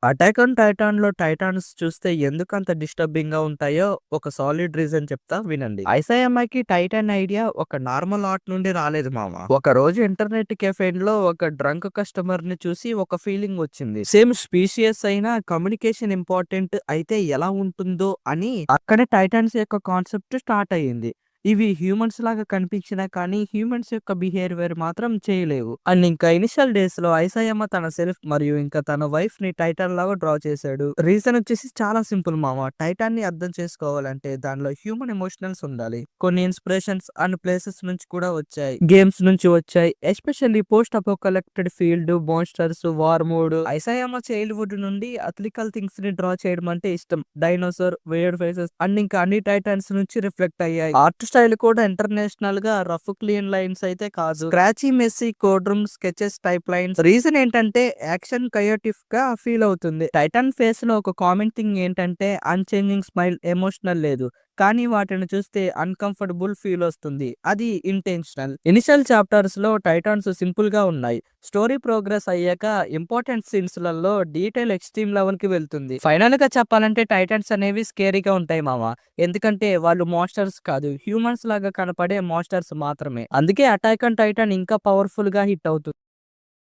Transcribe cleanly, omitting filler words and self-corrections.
'Attack on టైటాన్‌లో' Titans చూస్తే ఎందుకంత డిస్టర్బింగ్‌గా ఉంటాయో ఒక సాలిడ్ రీజన్ చెప్తా వినండి. ఐసాయమ్మకి టైటాన్ ఐడియా ఒక నార్మల్ ఆర్ట్ నుండి రాలేదు మామ. ఒకరోజు ఇంటర్నెట్ కెఫేలో ఒక డ్రంక్ కస్టమర్‌ని చూసి ఒక ఫీలింగ్ వచ్చింది. సేమ్ స్పీషియస్ అయినా కమ్యూనికేషన్ ఇంపార్టెంట్ అయితే ఎలా ఉంటుందో అని అక్కడే టైటాన్స్ యొక్క కాన్సెప్ట్ స్టార్ట్ అయ్యింది. ఇవి హ్యూమన్స్ లాగా కనిపించినా కానీ హ్యూమన్స్ యొక్క బిహేవియర్ మాత్రం చేయలేవు. అండ్ ఇంకా ఇనిషియల్ డేస్ లో ఐసాయమ్మ తన సెల్ఫ్ మరియు ఇంకా తన వైఫ్ ని టైటాన్ లాగా డ్రా చేశాడు. రీజన్ వచ్చేసి చాలా సింపుల్ మామ. టైటాన్ ని అర్థం చేసుకోవాలంటే దానిలో హ్యూమన్ ఎమోషనల్స్ ఉండాలి. కొన్ని ఇన్స్పిరేషన్స్ అండ్ ప్లేసెస్ నుంచి కూడా వచ్చాయి, గేమ్స్ నుంచి వచ్చాయి. Especially post apocalyptic field, monsters, war mode. ఐసాయమ్మ చైల్డ్హుడ్ నుండి అథ్లికల్ థింగ్స్ ని డ్రా చేయడం అంటే ఇష్టం. డైనోసార్, వేర్డ్ ఫేసెస్ అండ్ ఇంకా అన్ని టైటాన్స్ నుంచి రిఫ్లెక్ట్ అయ్యాయి. ఆర్ట్ స్టైల్ కూడా ఇంటర్నేషనల్ గా రఫ్ క్లీన్ లైన్స్ అయితే కాదు, scratchy messy courtroom sketches type lines. Reason ఏంటంటే యాక్షన్ కయోటిఫ్ గా ఫీల్ అవుతుంది. టైటాన్ ఫేస్ లో ఒక కామన్ థింగ్ ఏంటంటే అన్చేంజింగ్ స్మైల్, ఎమోషనల్ లేదు, కానీ వాటిని చూస్తే అన్కంఫర్టబుల్ ఫీల్ వస్తుంది. అది ఇంటెన్షనల్. ఇనిషియల్ చాప్టర్స్ లో టైటాన్స్ సింపుల్ గా ఉన్నాయి. స్టోరీ ప్రోగ్రెస్ అయ్యాక ఇంపార్టెంట్ సీన్స్ లలో డీటెయిల్ ఎక్స్ట్రీమ్ లెవెల్ కి వెళ్తుంది. ఫైనల్ గా చెప్పాలంటే టైటాన్స్ అనేవి స్కేరీగా ఉంటాయి మామ. ఎందుకంటే వాళ్ళు మాన్స్టర్స్ కాదు, హ్యూమన్స్ లాగా కనపడే మాన్స్టర్స్ మాత్రమే. అందుకే అటాక్ ఆన్ టైటాన్ ఇంకా పవర్ఫుల్ గా హిట్ అవుతుంది.